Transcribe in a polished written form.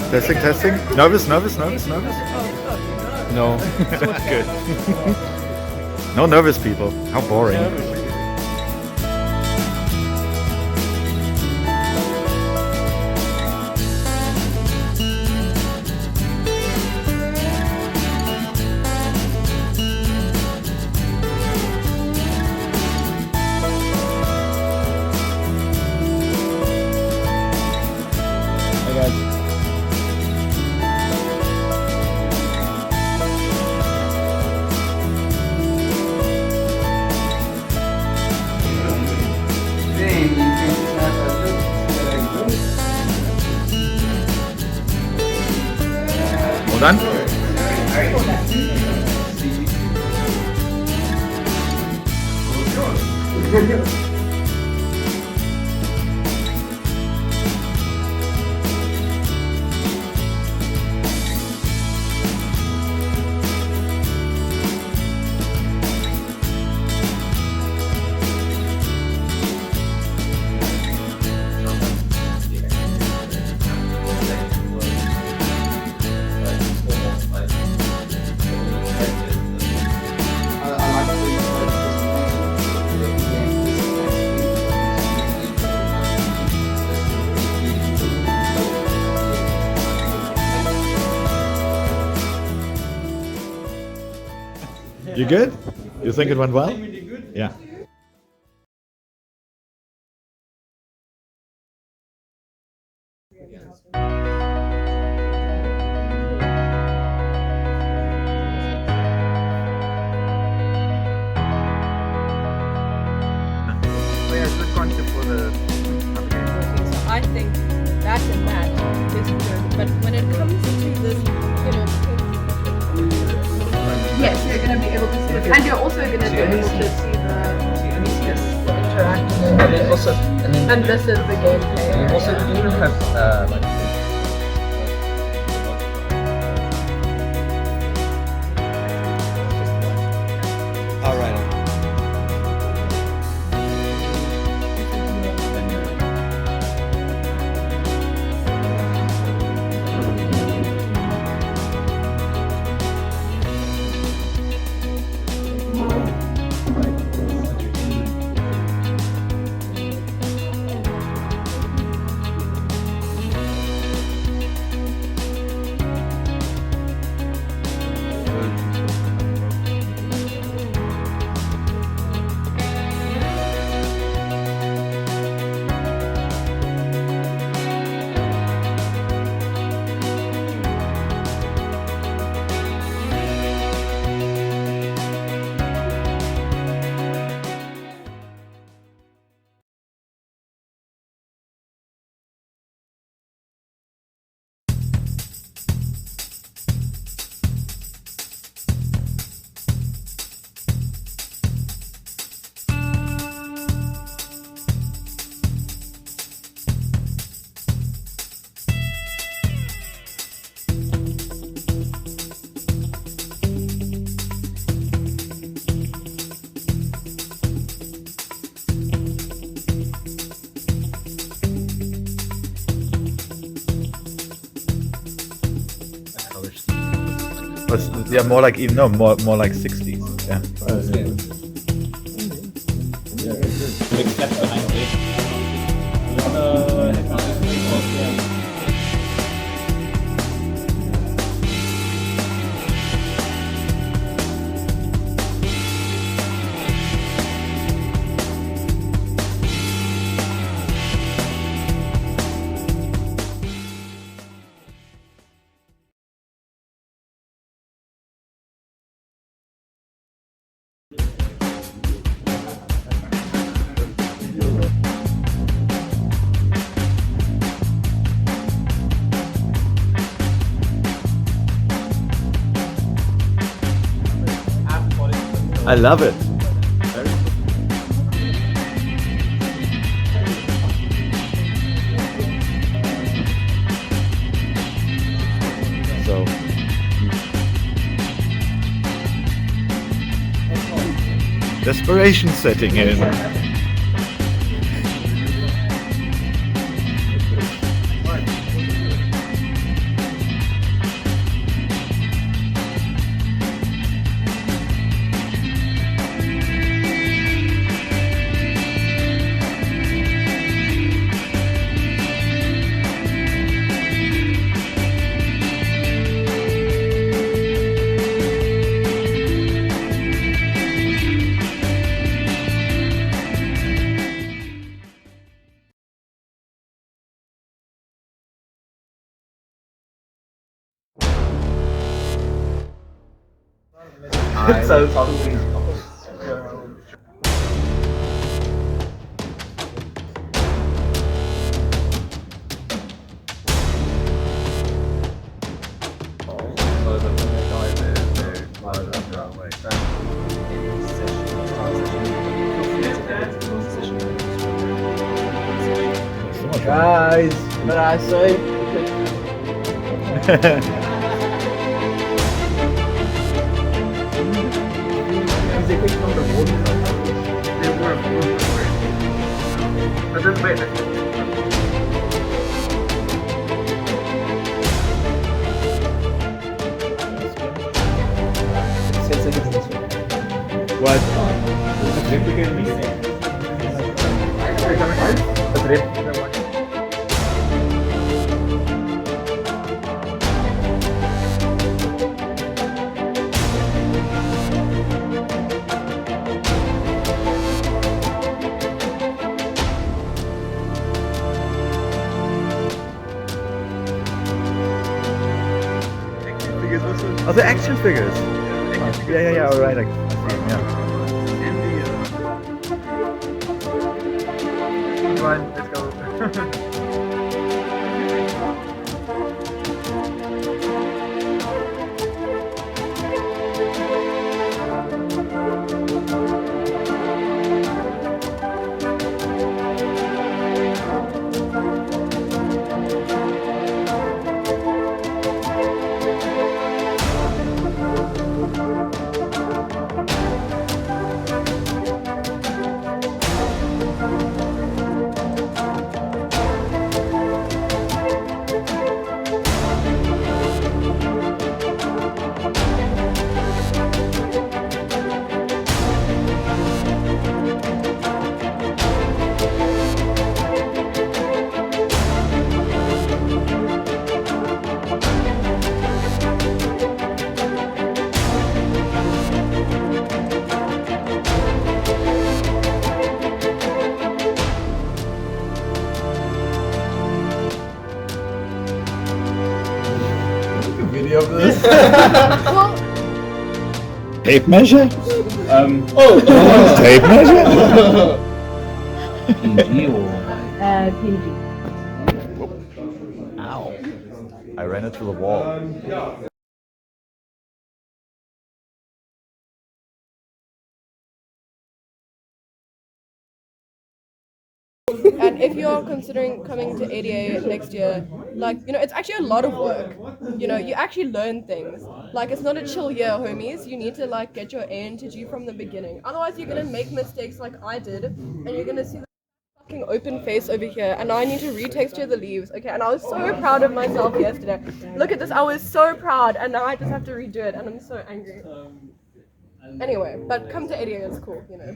Testing, testing. Nervous? No. Good. No nervous people. How boring. Hey guys. All done? You good? You think it went well? Yeah. Good concept for the application. So I think that and that is good, but when it comes to this, yes, you're going to be able to see it, and you're also going to be able to see the interaction, and this is the gameplay. Also, you will have like. All right. Yeah, more like even more like 60s. Yeah. Big step behind I love it. So desperation setting in. So So much fun. guys, what I say? They picked up the water. They were. But then wait. What? Oh, the action figures. Yeah. All right. I see them, yeah. Ryan, let's go. Video of this. Well, Tape measure? Tape measure? PG. Ow. I ran into the wall. And if you're considering coming to ADA next year, like, it's actually a lot of work. You actually learn things. Like, it's not a chill year, homies. You need to, like, get your A into G from the beginning. Otherwise, you're gonna make mistakes like I did, and you're gonna see the fucking open face over here, and now I need to retexture the leaves, okay? And I was so proud of myself yesterday. Look at this, I was so proud, and now I just have to redo it, and I'm so angry. Anyway, but come to ADA, it's cool, it's